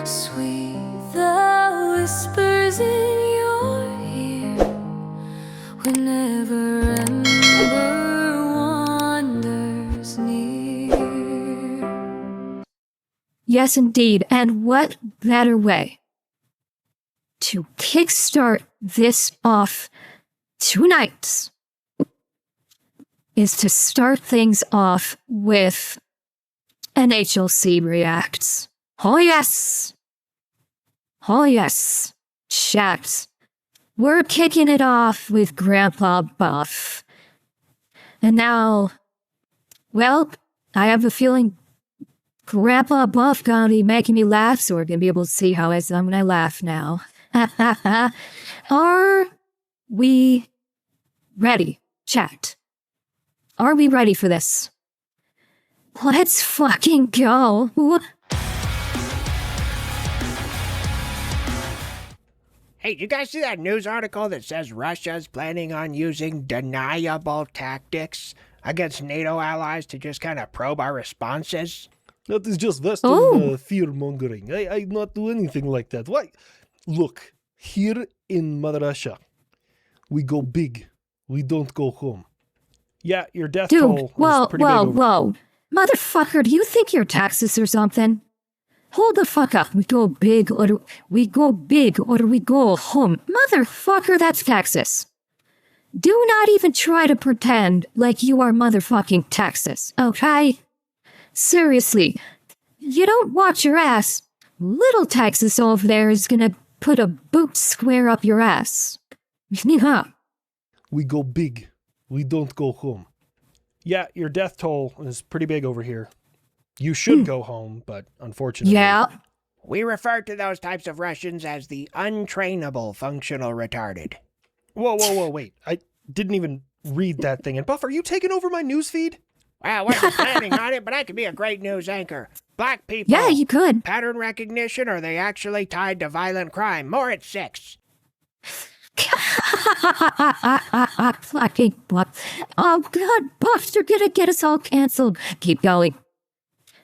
Sweet the whispers in your ear whenever Ember wanders near. Yes, indeed. And what better way to kickstart this off tonight is to start things off with an HLC Reacts. Oh yes! Oh yes! Chat. We're kicking it off with Grandpa Buff. And now, well, I have a feeling Grandpa Buff gonna be making me laugh, so we're gonna be able to see how I'm gonna laugh now. Are we ready, chat? Are we ready for this? Let's fucking go. Hey, did you guys see that news article that says Russia's planning on using deniable tactics against NATO allies to just kind of probe our responses? That is just Western fear-mongering. I not do anything like that. Why? Look, here in Mother Russia, we go big. We don't go home. Yeah, your death toll is pretty big. Whoa. Motherfucker, do you think you're Texas or something? Hold the fuck up. We go big or we go home. Motherfucker, that's Texas. Do not even try to pretend like you are motherfucking Texas, okay? Seriously, you don't watch your ass. Little Texas over there is gonna put a boot square up your ass. Yeah. We go big. We don't go home. Yeah, your death toll is pretty big over here. You should go home, but unfortunately... Yeah. We refer to those types of Russians as the untrainable functional retarded. Whoa, wait. I didn't even read that thing. And Buff, are you taking over my newsfeed? Well, I wasn't planning on it, but I could be a great news anchor. Black people. Yeah, you could. Pattern recognition, or are they actually tied to violent crime? More at 6. Fucking Buff. Oh, God, Buff, you're gonna get us all canceled. Keep going.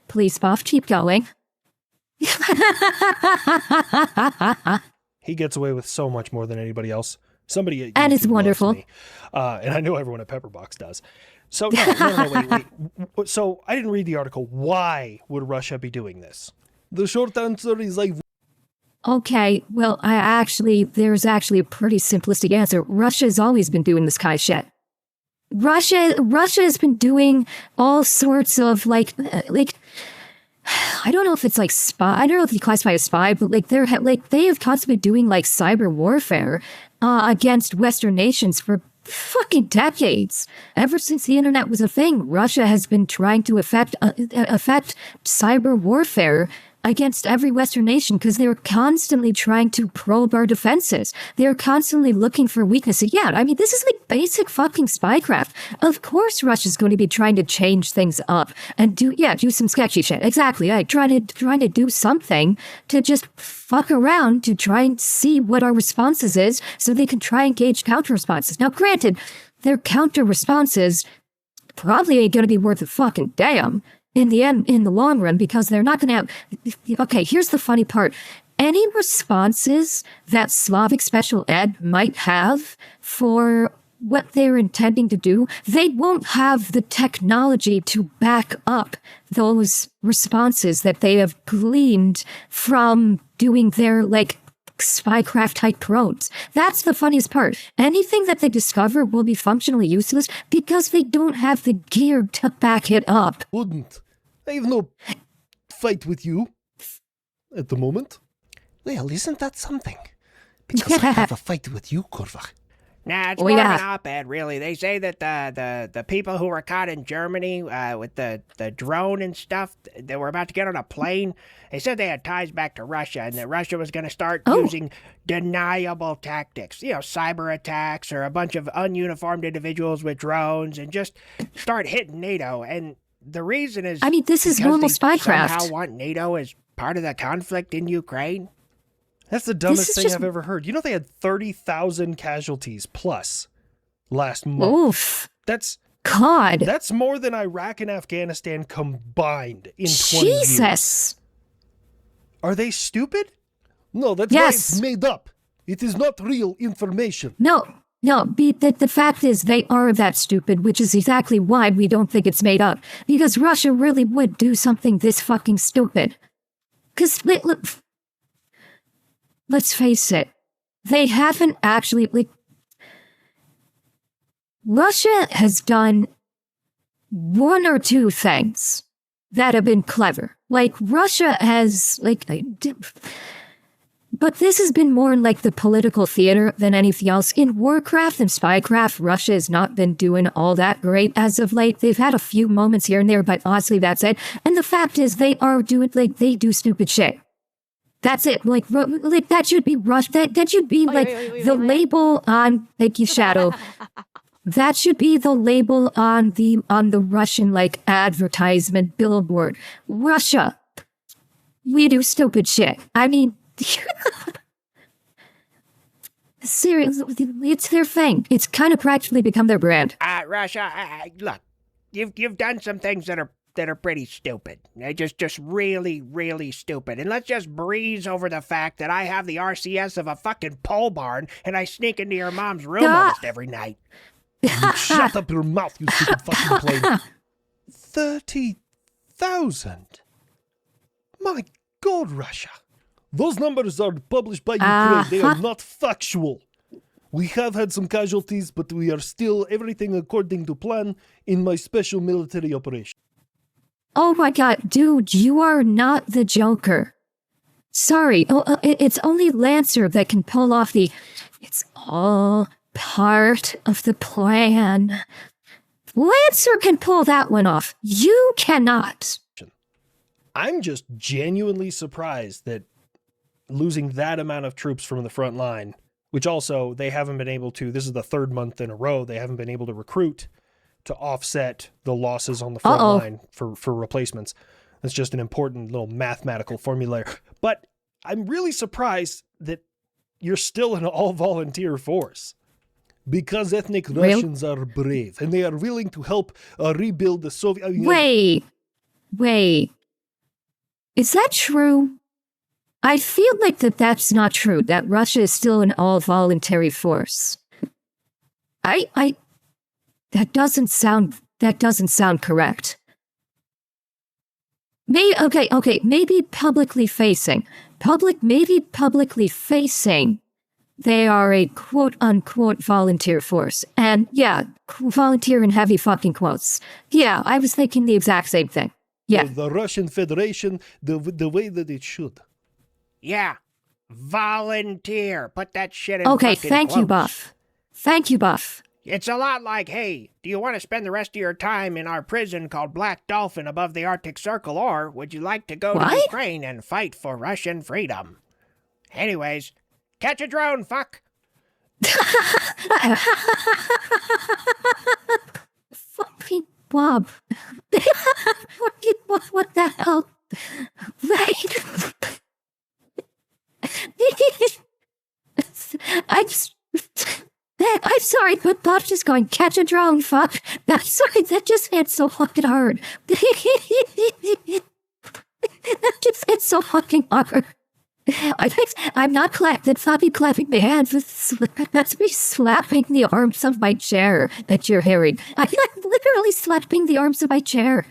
Please, Buff, keep going. He gets away with so much more than anybody else. Somebody at And YouTube it's wonderful. loves me. And I know everyone at Pepperbox does. So, no, wait. So, I didn't read the article. Why would Russia be doing this? The short answer is like... Okay, well, there's actually a pretty simplistic answer. Russia's always been doing this kind of shit. Russia has been doing all sorts of, like, I don't know if it's like spy, I don't know if you classify as spy, but like they have constantly been doing like cyber warfare against Western nations for fucking decades. Ever since the internet was a thing, Russia has been trying to affect cyber warfare against every Western nation because they're constantly trying to probe our defenses. They're constantly looking for weaknesses. Yeah, I mean, this is like basic fucking spycraft. Of course Russia's going to be trying to change things up and do some sketchy shit. Exactly. Like trying to do something to just fuck around to try and see what our responses is so they can try and gauge counter responses. Now, granted, their counter responses probably ain't going to be worth a fucking damn in the long run, because they're not going to have... Okay, here's the funny part. Any responses that Slavic Special Ed might have for what they're intending to do, they won't have the technology to back up those responses that they have gleaned from doing their, like, spycraft type probes. That's the funniest part. Anything that they discover will be functionally useless because they don't have the gear to back it up. Wouldn't. I have no fight with you at the moment. Well, isn't that something? Because I have a fight with you, Korva. Nah, it's more of an op-ed, really. They say that the people who were caught in Germany with the drone and stuff, they were about to get on a plane. They said they had ties back to Russia, and that Russia was going to start using deniable tactics. You know, cyber attacks or a bunch of ununiformed individuals with drones and just start hitting NATO. And the reason is... I mean, this is normal spycraft. Somehow want NATO as part of the conflict in Ukraine. That's the dumbest thing I've ever heard. You know they had 30,000 casualties plus last month. Oof. That's more than Iraq and Afghanistan combined in 20 years. Jesus. Are they stupid? No, that's why Yes. it's made up. It is not real information. No, the fact is they are that stupid, which is exactly why we don't think it's made up. Because Russia really would do something this fucking stupid. Because, let's face it, they haven't actually, Russia has done one or two things that have been clever. Like, Russia has, but this has been more like the political theater than anything else. In Warcraft and Spycraft, Russia has not been doing all that great as of late. They've had a few moments here and there, but honestly, that's it. And the fact is, they are doing, they do stupid shit. That's it. Like that should be Russia. That should be the label on, thank you, Shadow. That should be the label on the Russian, advertisement billboard. Russia, we do stupid shit. I mean, seriously, it's their thing. It's kind of practically become their brand. Russia, look, you've done some things that are pretty stupid. They're just really, really stupid. And let's just breeze over the fact that I have the RCS of a fucking pole barn and I sneak into your mom's room almost every night. Shut up your mouth, you stupid fucking plane. 30,000? My God, Russia. Those numbers are published by Ukraine. They are not factual. We have had some casualties, but we are still everything according to plan in my special military operation. Oh my God, dude, you are not the Joker. Sorry, it's only Lancer that can pull off it's all part of the plan. Lancer can pull that one off. You cannot. I'm just genuinely surprised that losing that amount of troops from the front line, which also they haven't been able to, this is the third month in a row, they haven't been able to recruit to offset the losses on the front line for replacements. That's just an important little mathematical formula. But I'm really surprised that you're still an all-volunteer force. Because ethnic Russians are brave, and they are willing to help rebuild the Soviet... Wait. Is that true? I feel like that's not true, that Russia is still an all-voluntary force. That doesn't sound correct. Maybe publicly facing. Publicly facing. They are a quote-unquote volunteer force. And yeah, volunteer in heavy fucking quotes. Yeah, I was thinking the exact same thing. Yeah. The Russian Federation, the way that it should. Yeah. Volunteer. Put that shit in Okay, fucking thank you, quotes. Buff. Thank you, Buff. It's a lot like, hey, do you want to spend the rest of your time in our prison called Black Dolphin above the Arctic Circle, or would you like to go to Ukraine and fight for Russian freedom? Anyways, catch a drone, fuck. Fucking Bob. What the hell? Right. I'm sorry, but Bob's just going, catch a drone, fuck. I'm sorry, that just hit so fucking hard. That just hit so fucking hard. I'm not that's not me clapping my hands. That's me slapping the arms of my chair that you're hearing. I'm literally slapping the arms of my chair.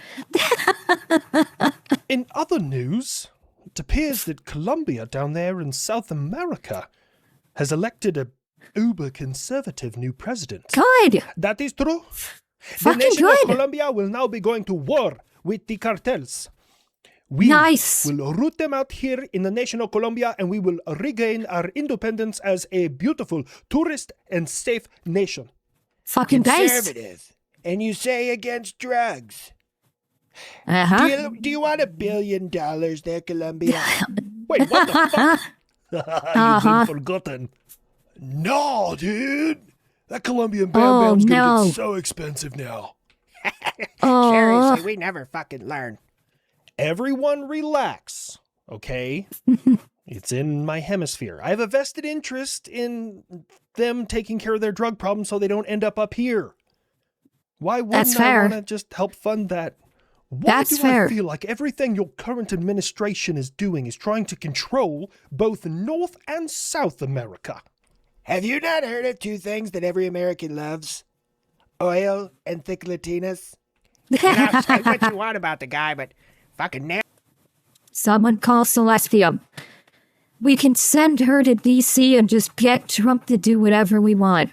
In other news, it appears that Colombia down there in South America has elected a uber-conservative new president. Good. That is true. Fucking the nation good. of Colombia will now be going to war with the cartels. We Nice. will root them out here in the nation of Colombia, and we will regain our independence as a beautiful, tourist, and safe nation. Fucking base. Conservative. And you say against drugs. Uh-huh. Do you want $1 billion there, Colombia? Wait, what the fuck? You've been forgotten. No, dude. That Colombian Bam Bam's gonna get so expensive now. Seriously, we never fucking learn. Everyone relax, okay? It's in my hemisphere. I have a vested interest in them taking care of their drug problem so they don't end up here. Why wouldn't I want to just help fund that? Why That's do fair. I feel like everything your current administration is doing is trying to control both North and South America? Have you not heard of two things that every American loves? Oil and thick Latinas? You know, say what you want about the guy, but fucking nail. Someone call Celestia. We can send her to DC and just get Trump to do whatever we want.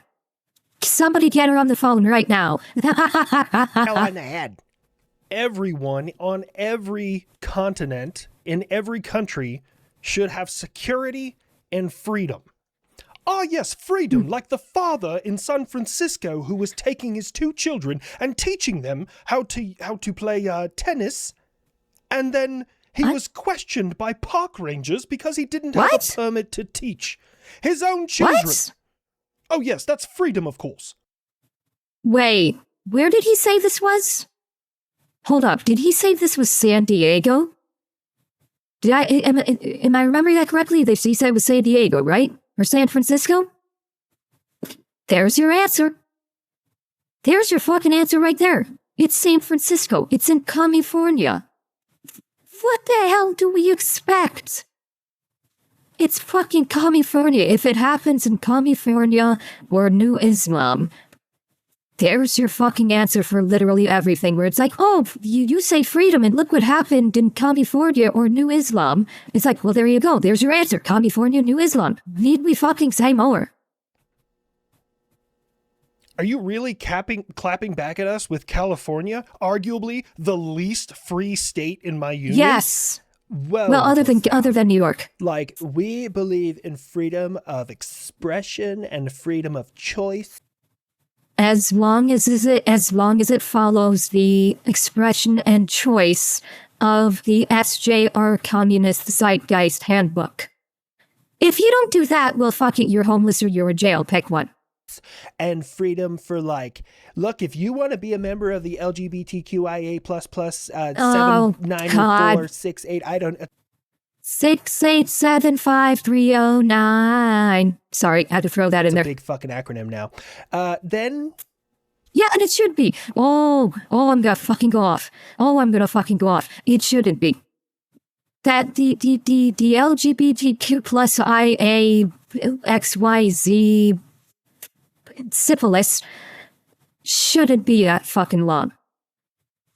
Somebody get her on the phone right now. on the head. Everyone on every continent, in every country, should have security and freedom. Ah, yes, freedom, like the father in San Francisco who was taking his 2 children and teaching them how to play tennis, and then he was questioned by park rangers because he didn't have a permit to teach his own children. What? Oh, yes, that's freedom, of course. Wait, where did he say this was? Hold up, did he say this was San Diego? Am I remembering that correctly? He said it was San Diego, right? Or San Francisco? There's your answer. There's your fucking answer right there. It's San Francisco. It's in California. What the hell do we expect? It's fucking California. If it happens in California or New Islam, there's your fucking answer for literally everything, where it's like, oh, you say freedom and look what happened in California or New Islam. It's like, well, there you go. There's your answer. California, New Islam. Need we fucking say more? Are you really clapping back at us with California, arguably the least free state in my union? Yes. Well, other than New York. Like, we believe in freedom of expression and freedom of choice. As long as it follows the expression and choice of the SJR Communist Zeitgeist Handbook. If you don't do that, well, fuck it, you're homeless or you're in jail. Pick one. And freedom for, like, look, if you want to be a member of the LGBTQIA++, 79468, I don't... 6875309. Sorry, I had to throw that in there. It's a big fucking acronym now. Then... Yeah, and it should be. Oh, I'm gonna fucking go off. It shouldn't be. That the LGBTQ plus IA XYZ syphilis shouldn't be that fucking long.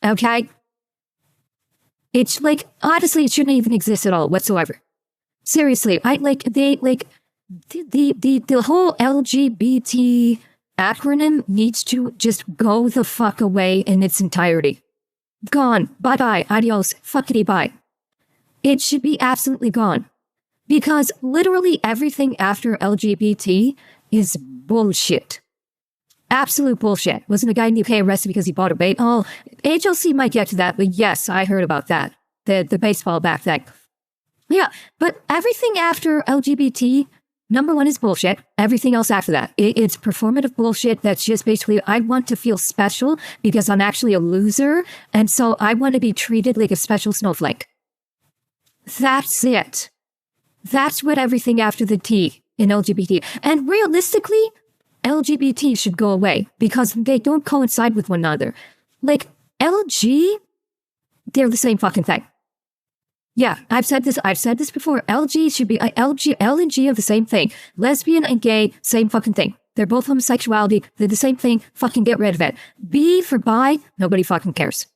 Okay? It's like, honestly, it shouldn't even exist at all whatsoever. Seriously, the whole LGBT acronym needs to just go the fuck away in its entirety. Gone. Bye-bye. Adios. Fuckity bye. It should be absolutely gone. Because literally everything after LGBT is bullshit. Absolute bullshit. Wasn't a guy in the UK arrested because he bought a bait? Oh, HLC might get to that, but yes, I heard about that. The baseball bat thing. Yeah, but everything after LGBT, number one is bullshit. Everything else after that, it's performative bullshit that's just basically, I want to feel special because I'm actually a loser, and so I want to be treated like a special snowflake. That's it. That's what everything after the T in LGBT. And realistically, LGBT should go away because they don't coincide with one another. Like, LG, they're the same fucking thing. Yeah, I've said this before. LG should be, L and G are the same thing. Lesbian and gay, same fucking thing. They're both homosexuality. They're the same thing. Fucking get rid of it. B for bi, nobody fucking cares.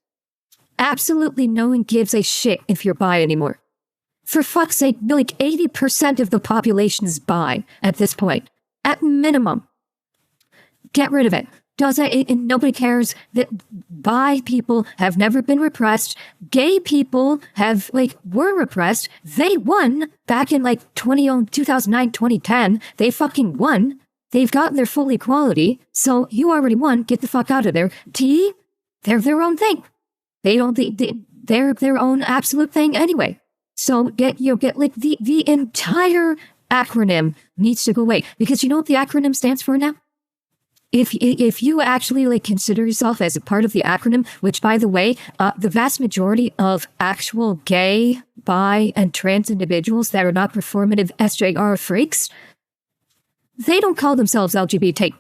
Absolutely no one gives a shit if you're bi anymore. For fuck's sake, like 80% of the population is bi at this point. At minimum. Get rid of it. Nobody cares that bi people have never been repressed. Gay people were repressed. They won back in 2009, 2010. They fucking won. They've gotten their full equality. So you already won. Get the fuck out of there. T, they're their own thing. They're their own absolute thing anyway. So the entire acronym needs to go away. Because you know what the acronym stands for now? If you actually consider yourself as a part of the acronym, which by the way, the vast majority of actual gay, bi, and trans individuals that are not performative SJR freaks, they don't call themselves LGBT.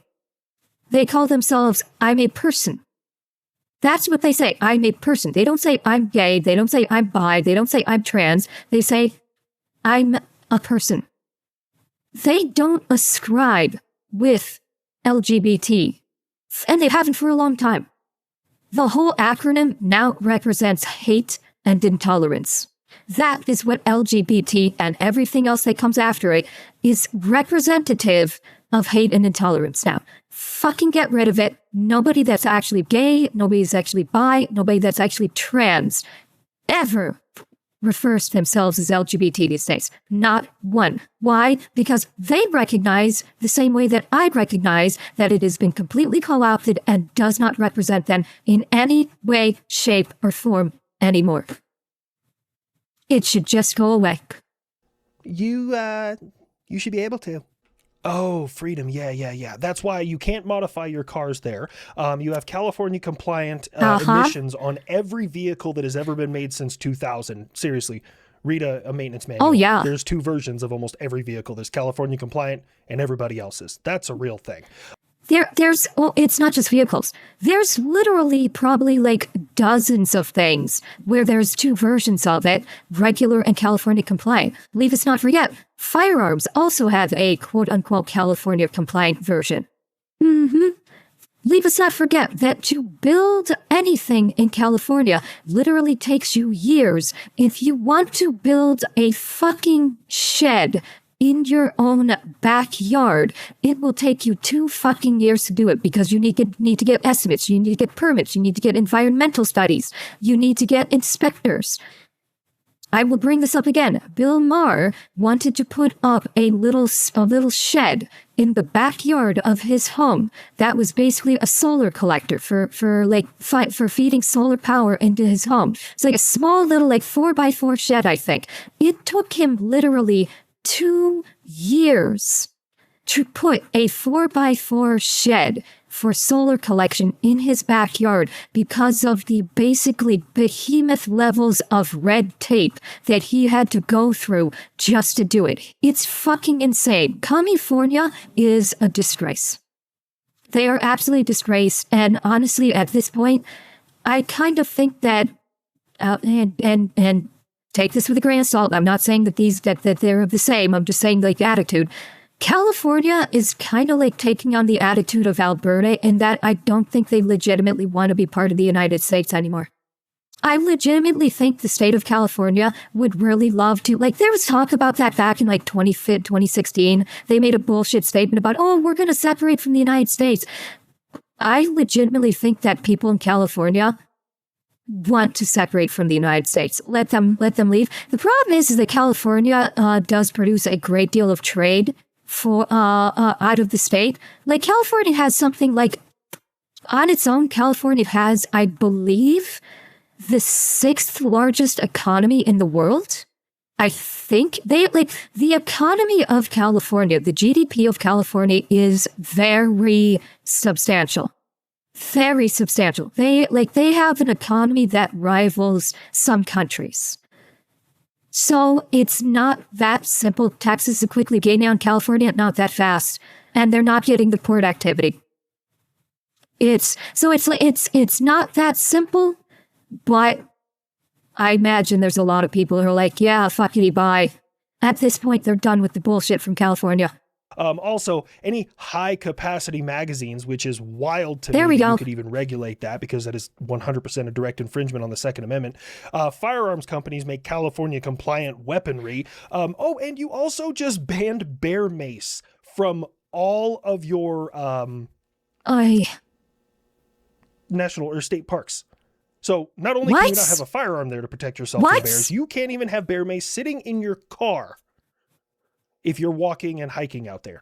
They call themselves, I'm a person. That's what they say. I'm a person. They don't say I'm gay. They don't say I'm bi. They don't say I'm trans. They say I'm a person. They don't ascribe with LGBT. And they haven't for a long time. The whole acronym now represents hate and intolerance. That is what LGBT and everything else that comes after it is representative of hate and intolerance now. Fucking get rid of it. Nobody that's actually gay, nobody that's actually bi, nobody that's actually trans ever refers to themselves as LGBT these days. Not one. Why? Because they recognize the same way that I recognize that it has been completely co-opted and does not represent them in any way, shape, or form anymore. It should just go away. You should be able to. Oh, freedom. Yeah. That's why you can't modify your cars there. You have California compliant emissions on every vehicle that has ever been made since 2000. Seriously, read a maintenance manual. Oh, yeah. There's 2 versions of almost every vehicle. There's California compliant and everybody else's. That's a real thing. It's not just vehicles. There's literally probably like dozens of things where there's 2 versions of it, regular and California compliant. Leave us not forget, firearms also have a quote-unquote California compliant version. Leave us not forget that to build anything in California literally takes you years. If you want to build a fucking shed in your own backyard, it will take you 2 fucking years to do it because you need to get estimates, you need to get permits, you need to get environmental studies, you need to get inspectors. I will bring this up again. Bill Maher wanted to put up a little shed in the backyard of his home that was basically a solar collector for feeding solar power into his home. It's like a small little 4x4 shed, I think. It took him literally 2 years to put a 4x4 shed for solar collection in his backyard because of the basically behemoth levels of red tape that he had to go through just to do it. It's fucking insane. California is a disgrace. They are absolutely disgraced, and honestly, at this point, I kind of think that, and take this with a grain of salt. I'm not saying that that they're the same. I'm just saying the attitude. California is kind of like taking on the attitude of Alberta in that I don't think they legitimately want to be part of the United States anymore. I legitimately think the state of California would really love to, there was talk about that back in 2016. They made a bullshit statement about, we're going to separate from the United States. I legitimately think that people in California want to separate from the United States. Let them leave. The problem is that California does produce a great deal of trade for out of the state. California has something on its own. California has, I believe, the 6th largest economy in the world. I think the economy of California, the GDP of California is very substantial. Very substantial. They have an economy that rivals some countries. So it's not that simple. Texas is quickly gaining on California, not that fast. And they're not getting the port activity. It's not that simple, but I imagine there's a lot of people who are like, yeah, fuckity bye. At this point, they're done with the bullshit from California. Also, any high-capacity magazines, which is wild to there me we that go. you could even regulate that because that is 100% a direct infringement on the Second Amendment. Firearms companies make California-compliant weaponry. And you also just banned bear mace from all of your national or state parks. So not only can you not have a firearm there to protect yourself from bears, you can't even have bear mace sitting in your car if you're walking and hiking out there.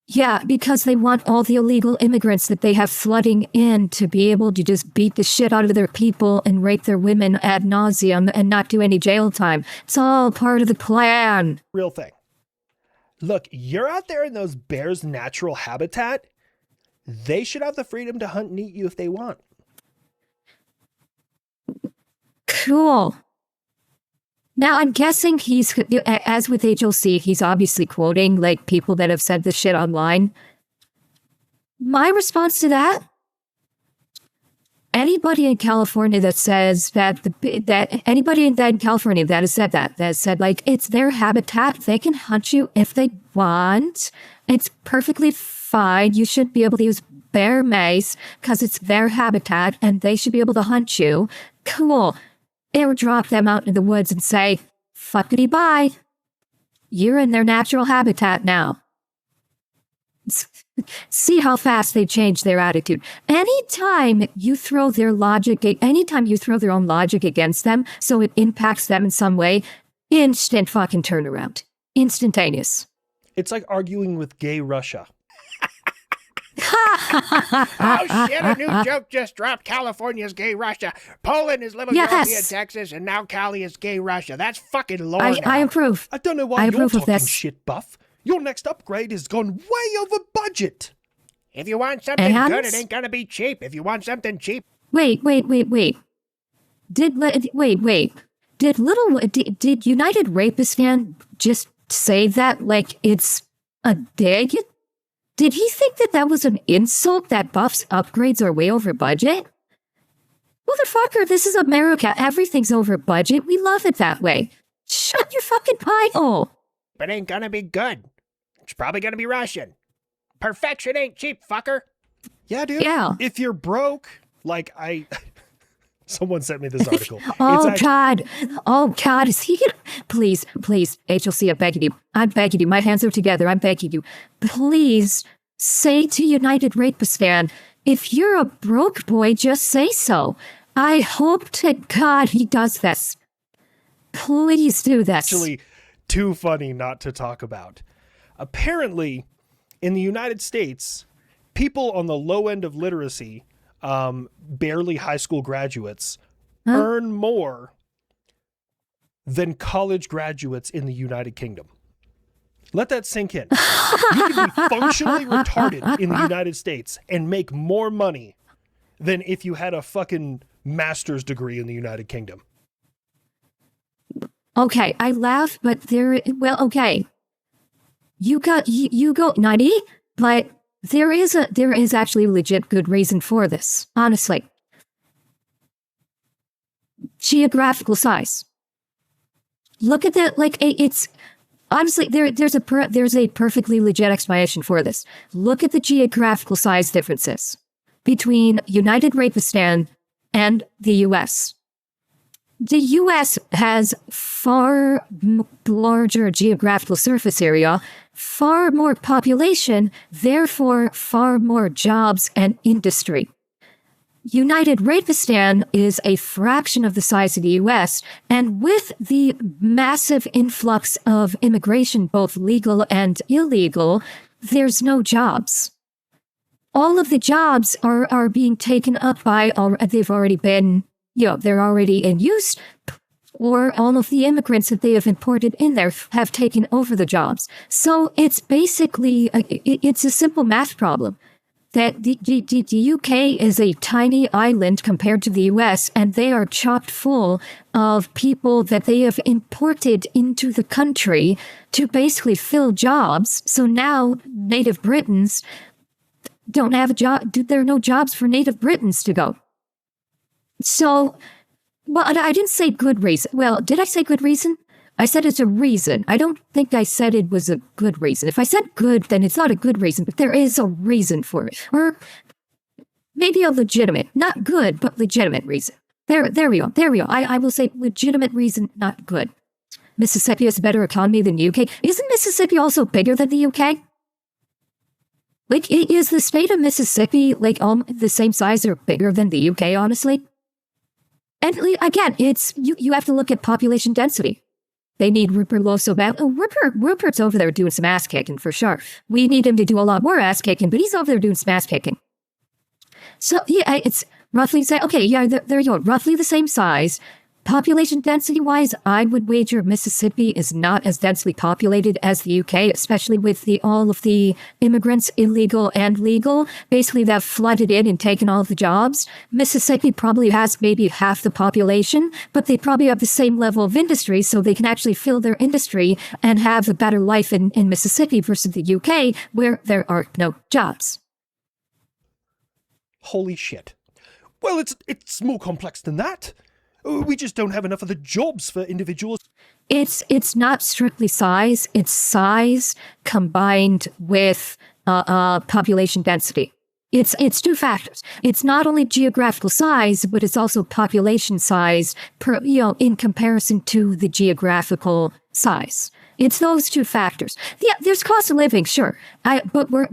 Yeah, because they want all the illegal immigrants that they have flooding in to be able to just beat the shit out of their people and rape their women ad nauseum and not do any jail time. It's all part of the plan. Real thing. Look, you're out there in those bears' natural habitat. They should have the freedom to hunt and eat you if they want. Cool. Now, I'm guessing he's, as with HLC, he's obviously quoting, people that have said this shit online. My response to that? anybody in California that says that anybody in California that has said that said like it's their habitat, they can hunt you if they want. It's perfectly fine. You should be able to use bear mace because it's their habitat and they should be able to hunt you. Cool. Airdrop them out in the woods and say, fuckity bye. You're in their natural habitat now. See how fast they change their attitude. Anytime you throw their own logic against them, so it impacts them in some way, instant fucking turnaround. Instantaneous. It's like arguing with gay Russia. Oh shit, a new joke just dropped. California's gay Russia. Poland is little European Texas, and now Cali is gay Russia. That's fucking lore. I approve. I don't know why you're talking shit, Buff. Your next upgrade has gone way over budget. If you want something good, it ain't gonna be cheap. If you want something cheap... Wait. Did United Rapistan just say that like it's a dig? Did he think that was an insult that Buff's upgrades are way over budget? Motherfucker, this is America. Everything's over budget. We love it that way. Shut your fucking pie hole. But ain't gonna be good. It's probably gonna be Russian. Perfection ain't cheap, fucker. Yeah, dude. Yeah. If you're broke, like someone sent me this article. God, is he gonna... Please, HLC, I'm begging you. My hands are together. I'm begging you. Please say to United Rapistan, if you're a broke boy, just say so. I hope to God he does this. Please do this. Actually, too funny not to talk about. Apparently, in the United States, people on the low end of literacy, barely high school graduates, earn more than college graduates in the United Kingdom. Let that sink in. You can be functionally retarded in the United States and make more money than if you had a fucking master's degree in the United Kingdom. Okay, I laugh, but okay. You go 90, but there is actually a legit good reason for this, honestly. Geographical size. Look at that, like it's honestly there's a perfectly legit explanation for this. Look at the geographical size differences between United Rapistan and the US. The US has far larger geographical surface area, far more population, therefore far more jobs and industry. United Rapistan is a fraction of the size of the US, and with the massive influx of immigration, both legal and illegal, there's no jobs. All of the jobs are being taken up by, they've already been, they're already in use, or all of the immigrants that they have imported in there have taken over the jobs. So it's basically, it's a simple math problem. That the UK is a tiny island compared to the US, and they are chock full of people that they have imported into the country to basically fill jobs. So now native Britons don't have a job. There are no jobs for native Britons to go. So, well, I didn't say good reason. Well, did I say good reason? I said it's a reason. I don't think I said it was a good reason. If I said good, then it's not a good reason, but there is a reason for it. Or maybe a legitimate, not good, but legitimate reason. There we go. I will say legitimate reason, not good. Mississippi has a better economy than the UK. Isn't Mississippi also bigger than the UK? Like, is the state of Mississippi, like, the same size or bigger than the UK, honestly? And again, it's, you have to look at population density. They need Rupert Lowe so bad. Oh, Rupert's over there doing some ass kicking for sure. We need him to do a lot more ass kicking, but he's over there doing some ass kicking. So yeah, it's roughly there you go, roughly the same size. Population density wise, I would wager Mississippi is not as densely populated as the UK, especially with all of the immigrants, illegal and legal, basically that flooded in and taken all of the jobs. Mississippi probably has maybe half the population, but they probably have the same level of industry, so they can actually fill their industry and have a better life in Mississippi versus the UK, where there are no jobs. Holy shit. Well, it's more complex than that. We just don't have enough of the jobs for individuals. It's not strictly size. It's size combined with population density. It's two factors. It's not only geographical size, but it's also population size in comparison to the geographical size. It's those two factors. Yeah, there's cost of living, sure. But we're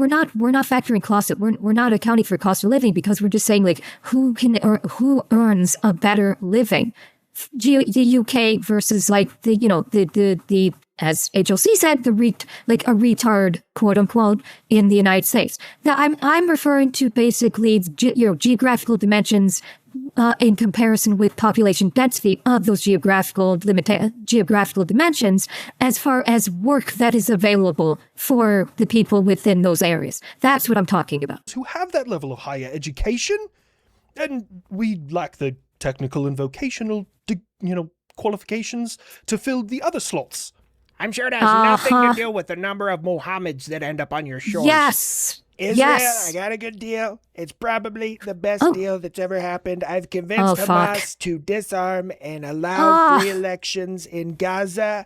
not factoring cost. We're not accounting for cost of living because we're just saying like who earns a better living. The UK versus like the as HOC said, a retard, quote unquote, in the United States. Now, I'm referring to basically, geographical dimensions in comparison with population density of those geographical dimensions as far as work that is available for the people within those areas. That's what I'm talking about. Who have that level of higher education, and we lack the technical and vocational, qualifications to fill the other slots. I'm sure it has nothing to do with the number of Mohammeds that end up on your shores. Yes. Israel, yes. I got a good deal. It's probably the best deal that's ever happened. I've convinced Hamas to disarm and allow free elections in Gaza.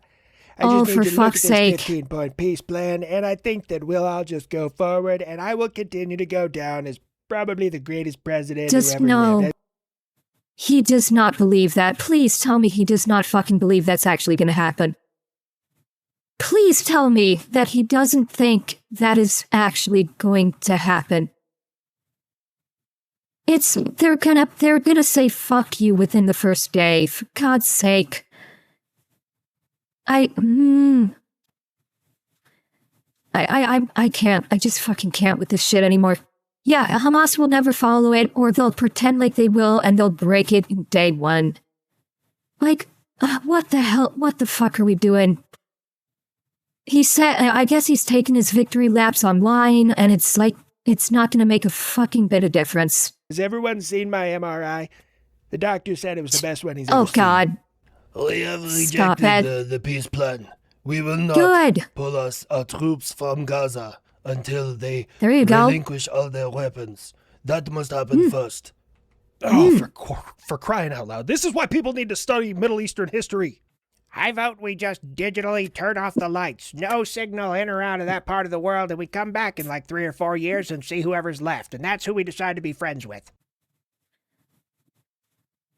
I just need to look at this 15-point peace plan, and I think that we'll all just go forward, and I will continue to go down as probably the greatest president who ever lived. He does not believe that. Please tell me he does not fucking believe that's actually going to happen. Please tell me that he doesn't think that is actually going to happen. They're gonna say fuck you within the first day, for God's sake. I can't. I just fucking can't with this shit anymore. Yeah, Hamas will never follow it, or they'll pretend like they will, and they'll break it in day one. Like, what the hell? What the fuck are we doing? He said, I guess he's taken his victory laps online, and it's like, it's not going to make a fucking bit of difference. Has everyone seen my MRI? The doctor said it was the best one he's ever seen. Oh, God. We have rejected the peace plan. We will not pull our troops from Gaza until they relinquish all their weapons. That must happen first. Oh, for crying out loud. This is why people need to study Middle Eastern history. I vote we just digitally turn off the lights. No signal in or out of that part of the world, and we come back in like 3 or 4 years and see whoever's left. And that's who we decide to be friends with.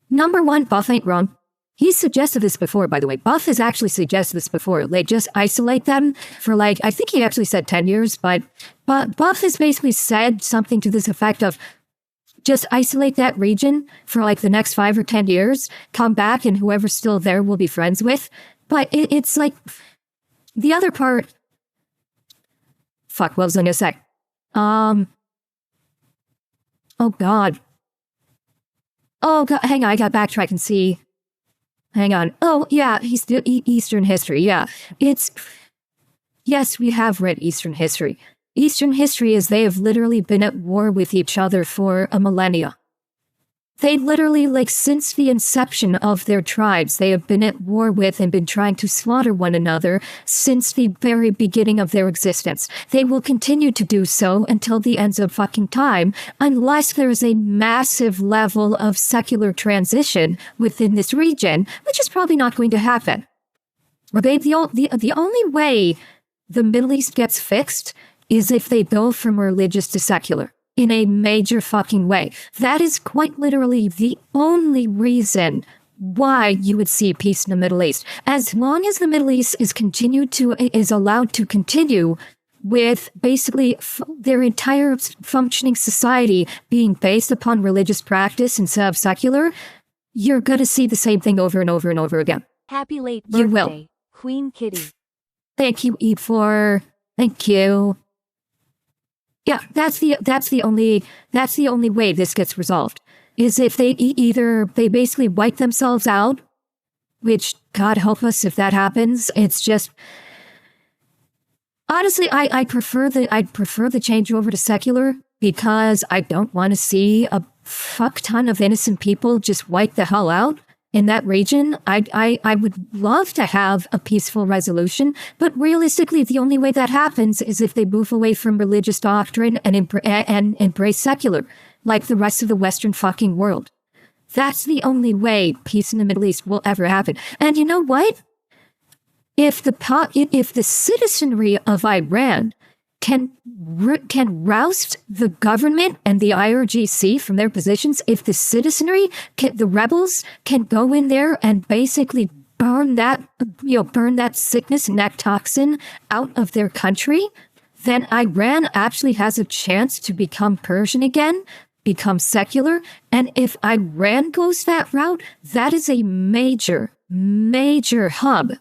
Number one, Buff ain't wrong. He's suggested this before, by the way. Buff has actually suggested this before. Like, just isolate them for like, I think he actually said 10 years, but Buff has basically said something to this effect of, just isolate that region for like the next 5 or 10 years, come back, and whoever's still there will be friends with. But it's like, the other part, fuck, what was I gonna say? Oh God, hang on, I got backtrack and see. Hang on. Oh yeah, he's Eastern history, yeah. Yes, we have read Eastern history. Eastern history is they have literally been at war with each other for a millennia. They literally, like, since the inception of their tribes, they have been at war with and been trying to slaughter one another since the very beginning of their existence. They will continue to do so until the end of fucking time, unless there is a massive level of secular transition within this region, which is probably not going to happen. Okay, the only way the Middle East gets fixed is if they go from religious to secular in a major fucking way. That is quite literally the only reason why you would see peace in the Middle East. As long as the Middle East is allowed to continue with basically their entire functioning society being based upon religious practice instead of secular, you're going to see the same thing over and over and over again. Happy late birthday, you will. Queen Kitty. Thank you, E4. Thank you. Yeah, that's the only way this gets resolved, is if they they basically wipe themselves out, which God help us if that happens. It's just, honestly, I'd prefer the changeover to secular, because I don't want to see a fuck ton of innocent people just wipe the hell out in that region. I would love to have a peaceful resolution, but realistically, the only way that happens is if they move away from religious doctrine and embrace secular. like the rest of the Western fucking world. That's the only way peace in the Middle East will ever happen. And you know what? If the citizenry of Iran can roust the government and the IRGC from their positions, if the citizenry, the rebels, can go in there and basically burn that sickness and that toxin out of their country, then Iran actually has a chance to become Persian again, become secular. And if Iran goes that route, that is a major, major hub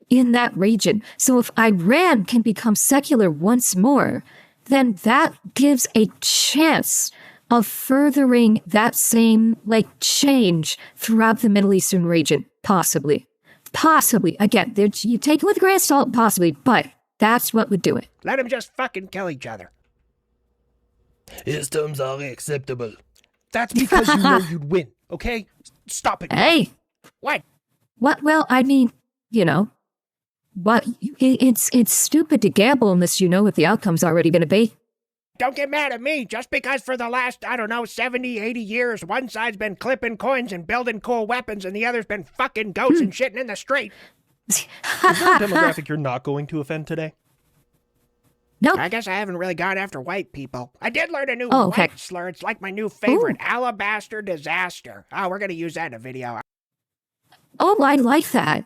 in that region. So if Iran can become secular once more, then that gives a chance of furthering that same change throughout the Middle Eastern region. Possibly. Again, you take it with a grain of salt, possibly, but that's what would do it. Let them just fucking kill each other. His terms are acceptable. That's because you know you'd win, okay? Stop it. Hey. What? What? Well, I mean, what? It's stupid to gamble unless you know what the outcome's already going to be. Don't get mad at me. Just because for the last, 70, 80 years, one side's been clipping coins and building cool weapons and the other's been fucking goats and shitting in the street. Is there a demographic you're not going to offend today? No. I guess I haven't really gone after white people. I did learn a new white slur. It's like my new favorite, alabaster disaster. Oh, we're going to use that in a video. Oh, I like that.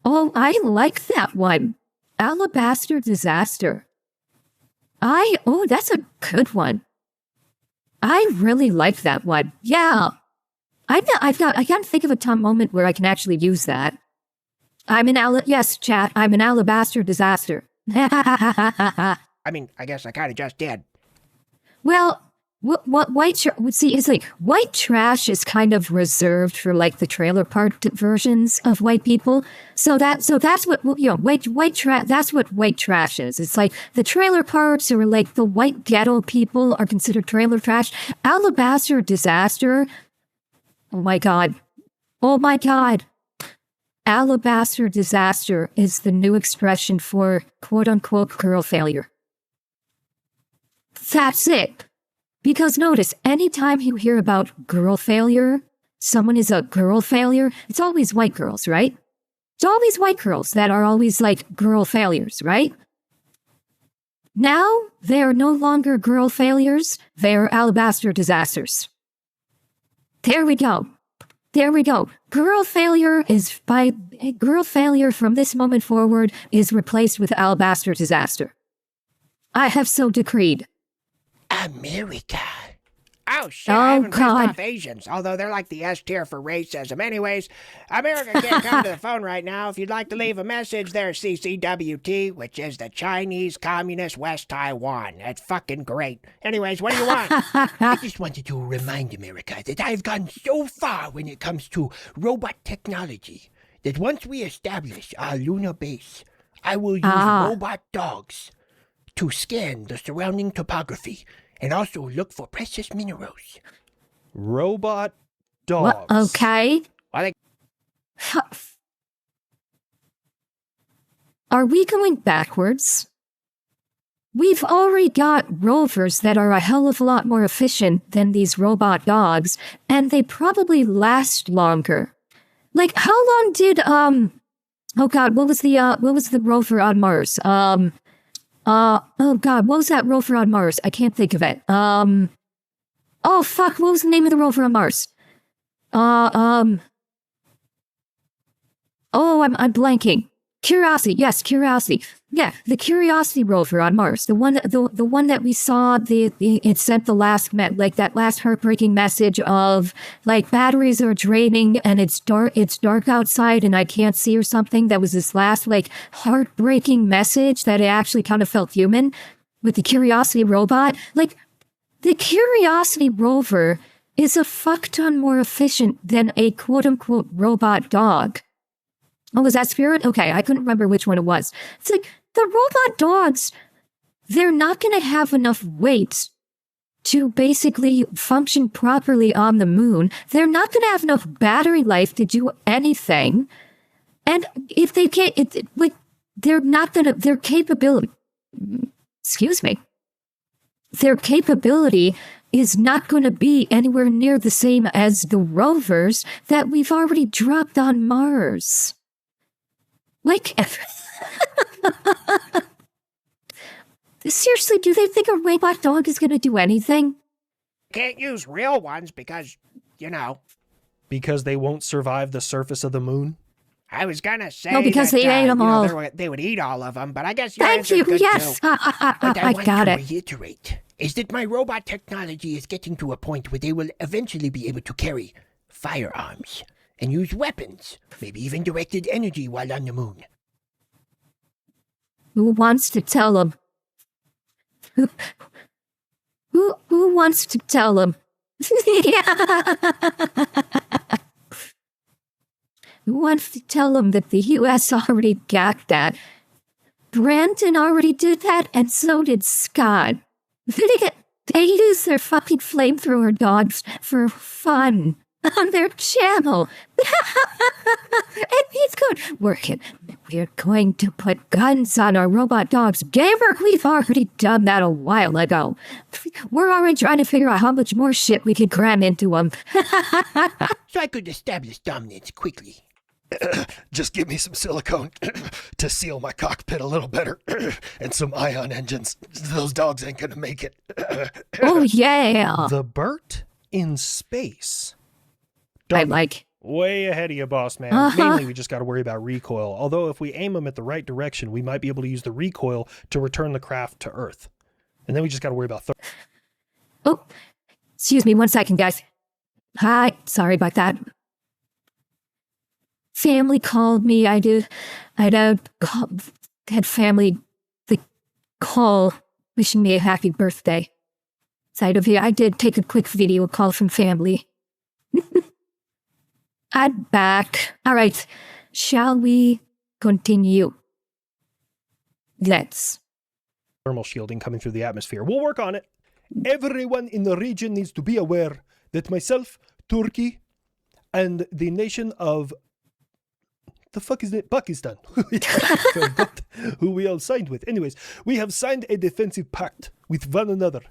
Oh, I like that one. Alabaster disaster. That's a good one. I really like that one. Yeah. I can't think of a moment where I can actually use that. Yes, chat, I'm an alabaster disaster. I mean, I guess I kind of just did. Well, what white trash is kind of reserved for the trailer park versions of white people. So that's what white trash. That's what white trash is. It's like the trailer parks or the white ghetto people are considered trailer trash. Alabaster disaster. Oh my god. Alabaster disaster is the new expression for quote-unquote girl failure. That's it. Because notice, anytime you hear about girl failure, someone is a girl failure, it's always white girls, right? It's always white girls that are always girl failures, right? Now, they are no longer girl failures, they are alabaster disasters. There we go. Girl failure from this moment forward is replaced with alabaster disaster. I have so decreed. America. Oh, shit, I haven't pissed off Asians, although they're like the S tier for racism. Anyways, America can't come to the phone right now. If you'd like to leave a message, there's CCWT, which is the Chinese Communist West Taiwan. That's fucking great. Anyways, what do you want? I just wanted to remind America that I've gone so far when it comes to robot technology that once we establish our lunar base, I will use robot dogs to scan the surrounding topography and also look for precious minerals. Robot dogs. What? Okay. Are we going backwards? We've already got rovers that are a hell of a lot more efficient than these robot dogs, and they probably last longer. How long did oh god, what was the rover on Mars? Oh god, what was that rover on Mars? I can't think of it. Oh fuck, what was the name of the rover on Mars? Oh, I'm blanking. Curiosity, yes, Curiosity. Yeah, the Curiosity rover on Mars. The one that we saw, it sent the last that last heartbreaking message of batteries are draining and it's dark outside and I can't see or something. That was this last heartbreaking message that it actually kind of felt human with the Curiosity robot. The Curiosity rover is a fuck ton more efficient than a quote unquote robot dog. Oh, was that Spirit? Okay, I couldn't remember which one it was. It's the robot dogs, they're not going to have enough weight to basically function properly on the moon. They're not going to have enough battery life to do anything. And if they can't, they're not going to, their capability, excuse me. their capability is not going to be anywhere near the same as the rovers that we've already dropped on Mars. Like, seriously, do they think a robot dog is going to do anything? Can't use real ones because, you know. Because they won't survive the surface of the moon? I was gonna say No, because that, they ate them all. They would eat all of them, but I guess your Thank answer's you, good yes, too. I got it. Reiterate is that my robot technology is getting to a point where they will eventually be able to carry firearms and use weapons, maybe even directed energy while on the moon. Who wants to tell them? Who wants to tell them? Who wants to tell them that the U.S. already got that? Brandon already did that, and so did Scott. They use their fucking flamethrower dogs for fun on their channel. And he's good. We're going to put guns on our robot dogs. Gamer, we've already done that a while ago. We're already trying to figure out how much more shit we could cram into them. So I could establish dominance quickly. Just give me some silicone to seal my cockpit a little better and some ion engines. Those dogs ain't gonna make it. Oh, yeah. The Burt in space. I like. Way ahead of you, boss man. Mainly, we just got to worry about recoil. Although, if we aim them at the right direction, we might be able to use the recoil to return the craft to Earth. And then we just got to worry about... Oh, excuse me 1 second, guys. Hi, sorry about that. Family called me. I had family call wishing me a happy birthday. Side of here, I did take a quick video call from family. I'm back. All right, shall we continue? Let's. Thermal shielding coming through the atmosphere. We'll work on it. Everyone in the region needs to be aware that myself, Turkey, and the nation of... the fuck is it? Pakistan. Forgot who we all signed with. Anyways, we have signed a defensive pact with one another.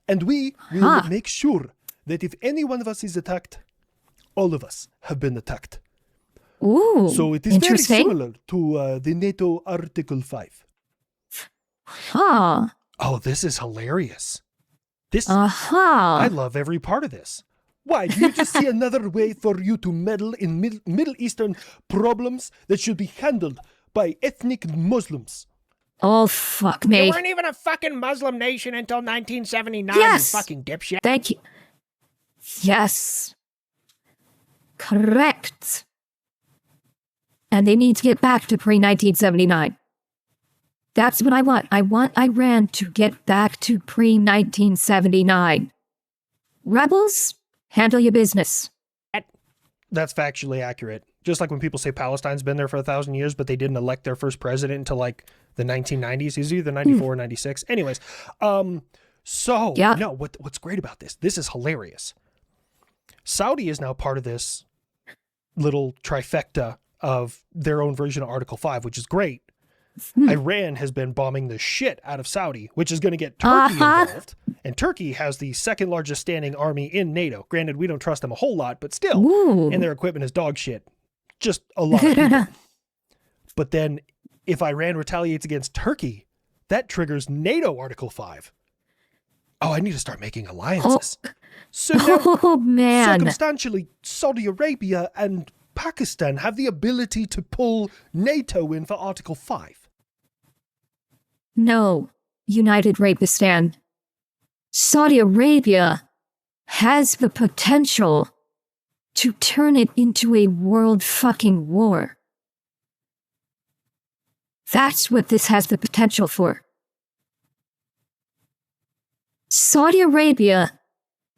And we will make sure that if any one of us is attacked, all of us have been attacked. Ooh, so it is very similar to the NATO Article 5. Huh. Oh, this is hilarious. I love every part of this. Why, do you just see another way for you to meddle in Middle Eastern problems that should be handled by ethnic Muslims? Oh, fuck me. You weren't even a fucking Muslim nation until 1979, yes! You fucking dipshit. Thank you. Yes. Correct. And they need to get back to pre-1979. That's what I want. I want Iran to get back to pre-1979. Rebels, handle your business. That's factually accurate. Just like when people say Palestine's been there for 1,000 years, but they didn't elect their first president until like the 1990s. He's either 94 or 96. Anyways, no, what's great about this? This is hilarious. Saudi is now part of this little trifecta of their own version of Article 5, which is great. Iran has been bombing the shit out of Saudi, which is going to get Turkey involved. And Turkey has the second largest standing army in NATO. Granted, we don't trust them a whole lot, but still. Ooh. And their equipment is dog shit. Just a lot of people. But then if Iran retaliates against Turkey, that triggers NATO Article 5. Oh, I need to start making alliances. So now, man. circumstantially, Saudi Arabia and Pakistan have the ability to pull NATO in for Article 5. No, United Rapistan. Saudi Arabia has the potential to turn it into a world fucking war. That's what this has the potential for. Saudi Arabia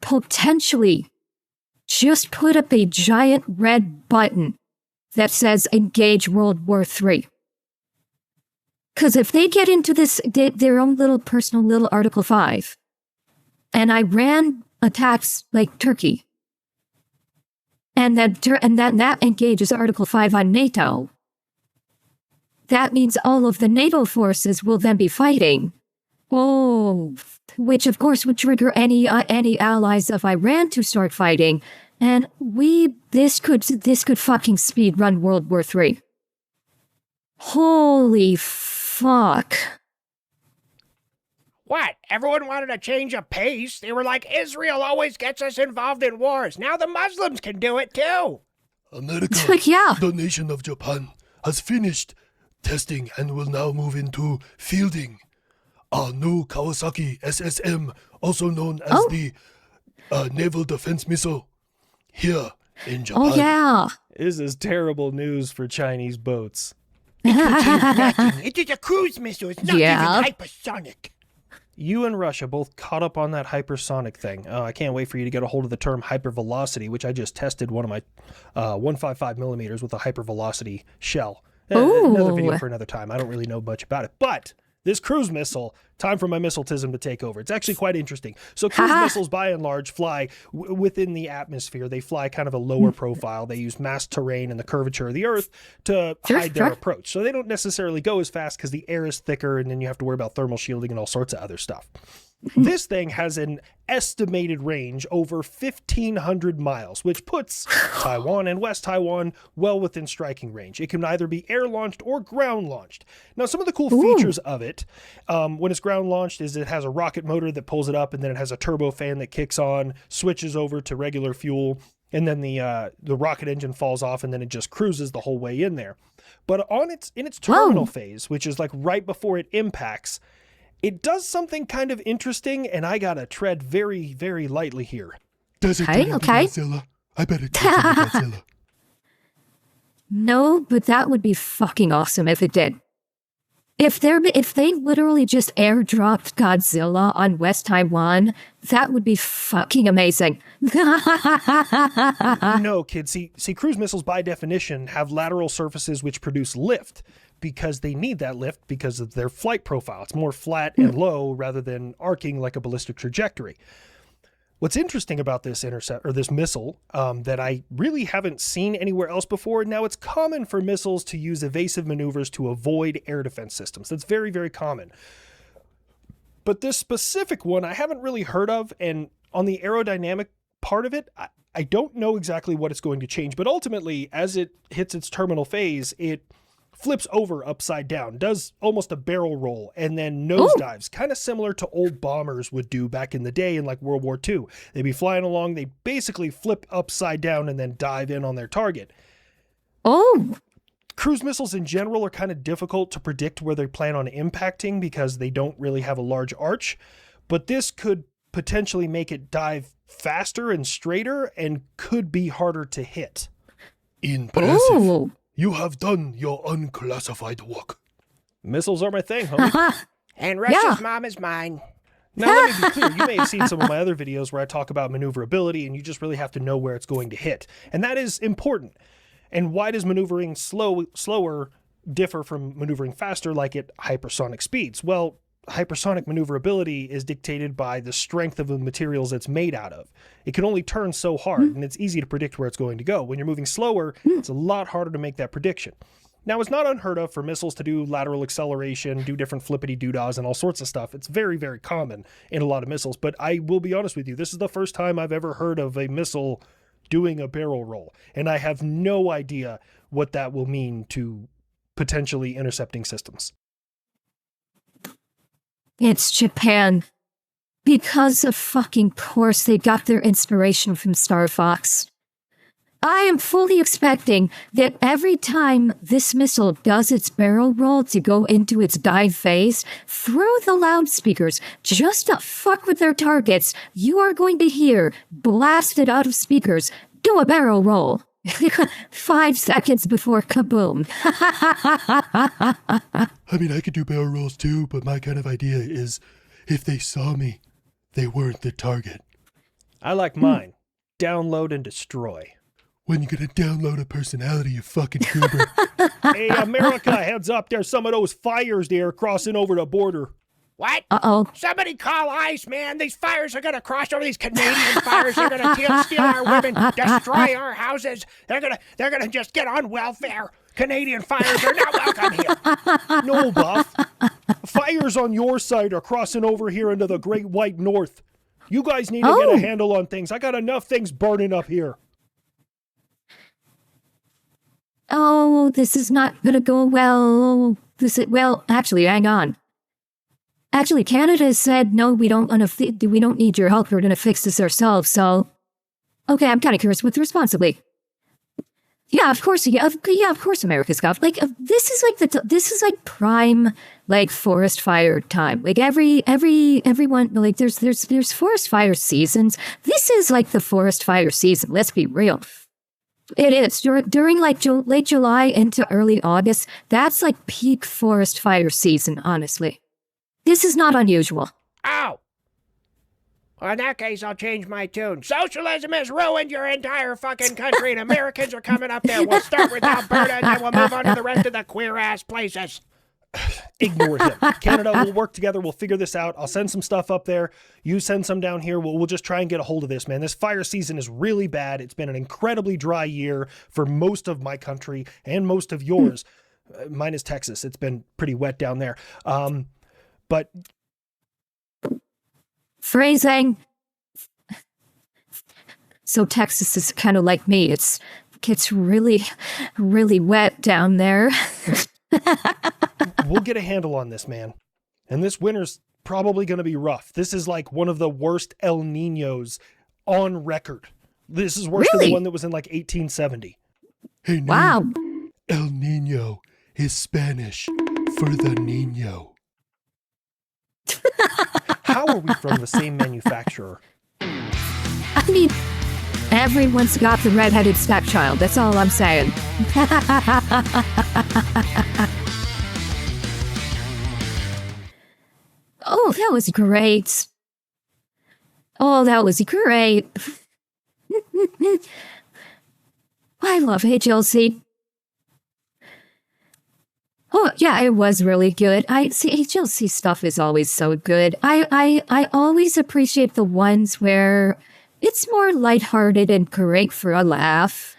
potentially just put up a giant red button that says engage World War III. Because if they get into this, their own little personal little Article 5, and Iran attacks like Turkey, and that engages Article 5 on NATO, that means all of the NATO forces will then be fighting, Oh, which of course would trigger any allies of Iran to start fighting, and this could fucking speed run World War III. Holy fuck. What? Everyone wanted a change of pace. They were like, Israel always gets us involved in wars. Now the Muslims can do it too. America, Yeah. the nation of Japan, has finished testing and will now move into fielding our new Kawasaki SSM, also known as the Naval Defense Missile, here in Japan. Oh yeah. This is terrible news for Chinese boats. It is a cruise missile. It's not even hypersonic. You and Russia both caught up on that hypersonic thing. I can't wait for you to get a hold of the term hypervelocity, which I just tested one of my 155 millimeters with a hypervelocity shell. Another video for another time. I don't really know much about it. But this cruise missile, time for my missiletism to take over. It's actually quite interesting. So cruise missiles, by and large, fly within the atmosphere. They fly kind of a lower profile. They use mass terrain and the curvature of the Earth to hide their approach. So they don't necessarily go as fast because the air is thicker, and then you have to worry about thermal shielding and all sorts of other stuff. This thing has an estimated range over 1,500 miles, which puts Taiwan and West Taiwan well within striking range. It can either be air-launched or ground-launched. Now, some of the cool features of it, when it's ground-launched, is it has a rocket motor that pulls it up, and then it has a turbofan that kicks on, switches over to regular fuel, and then the rocket engine falls off, and then it just cruises the whole way in there. But in its terminal phase, which is like right before it impacts, it does something kind of interesting, and I gotta tread very, very lightly here. Does it turn into Godzilla? I bet it turns into Godzilla. No, but that would be fucking awesome if it did. If they literally just airdropped Godzilla on West Taiwan, that would be fucking amazing. No, kids. See, cruise missiles by definition have lateral surfaces which produce lift because they need that lift because of their flight profile. It's more flat and low rather than arcing like a ballistic trajectory. What's interesting about this missile that I really haven't seen anywhere else before, now it's common for missiles to use evasive maneuvers to avoid air defense systems. That's very, very common. But this specific one I haven't really heard of, and on the aerodynamic part of it, I don't know exactly what it's going to change, but ultimately, as it hits its terminal phase, it flips over upside down, does almost a barrel roll, and then nosedives, kind of similar to old bombers would do back in the day in like World War II. They'd be flying along, they basically flip upside down and then dive in on their target. Cruise missiles in general are kind of difficult to predict where they plan on impacting because they don't really have a large arch, but this could potentially make it dive faster and straighter and could be harder to hit. Impressive. You have done your unclassified work. Missiles are my thing, homie. And Russia's mom is mine. Now, let me be clear. You may have seen some of my other videos where I talk about maneuverability, and you just really have to know where it's going to hit. And that is important. And why does maneuvering slower differ from maneuvering faster, like at hypersonic speeds? Well, hypersonic maneuverability is dictated by the strength of the materials it's made out of. It can only turn so hard, and it's easy to predict where it's going to go. When you're moving slower, it's a lot harder to make that prediction. Now, it's not unheard of for missiles to do lateral acceleration, do different flippity-doodads and all sorts of stuff. It's very, very common in a lot of missiles, but I will be honest with you, this is the first time I've ever heard of a missile doing a barrel roll, and I have no idea what that will mean to potentially intercepting systems. It's Japan. Because of fucking course they got their inspiration from Star Fox. I am fully expecting that every time this missile does its barrel roll to go into its dive phase, through the loudspeakers, just to fuck with their targets, you are going to hear, blasted out of speakers, do a barrel roll. 5 seconds before kaboom. I mean, I could do barrel rolls too, but my kind of idea is if they saw me, they weren't the target. I like mine. Download and destroy. When you gonna download a personality, you fucking goober? Hey, America, heads up. There's some of those fires there crossing over the border. What? Uh-oh. Somebody call ICE, man. These fires are going to cross over, these Canadian fires. They're going to steal our women, destroy our houses. They're going to just get on welfare. Canadian fires are not welcome here. No, Buff. fires on your side are crossing over here into the Great White North. You guys need to get a handle on things. I got enough things burning up here. Oh, this is not gonna go well. Well, actually, hang on. Actually, Canada said, no, we don't need your help. We're gonna fix this ourselves, so... Okay, I'm kind of curious with responsibly. Yeah, of course, of course America's got, like, this is like prime, like, forest fire time. Like, everyone, like, there's forest fire seasons. This is like the forest fire season, let's be real. It is. During like late July into early August, that's like peak forest fire season, honestly. This is not unusual. Ow! Well, in that case, I'll change my tune. Socialism has ruined your entire fucking country, and Americans are coming up there. We'll start with Alberta, and then we'll move on to the rest of the queer-ass places. Ignore him. Canada, we'll work together. We'll figure this out. I'll send some stuff up there. You send some down here. We'll just try and get a hold of this, man. This fire season is really bad. It's been an incredibly dry year for most of my country and most of yours. Minus Texas. It's been pretty wet down there. But... Phrasing. So Texas is kind of like me. It gets really, really wet down there. We'll get a handle on this, man. And this winter's probably going to be rough. This is like one of the worst El Niños on record. This is worse than the one that was in like 1870. Hey, wow. El Niño is Spanish for the Niño. How are we from the same manufacturer? I mean, everyone's got the redheaded stepchild. That's all I'm saying. Oh, that was great. Oh, that was great. I love HLC. Oh, yeah, it was really good. HLC stuff is always so good. I always appreciate the ones where it's more lighthearted and great for a laugh.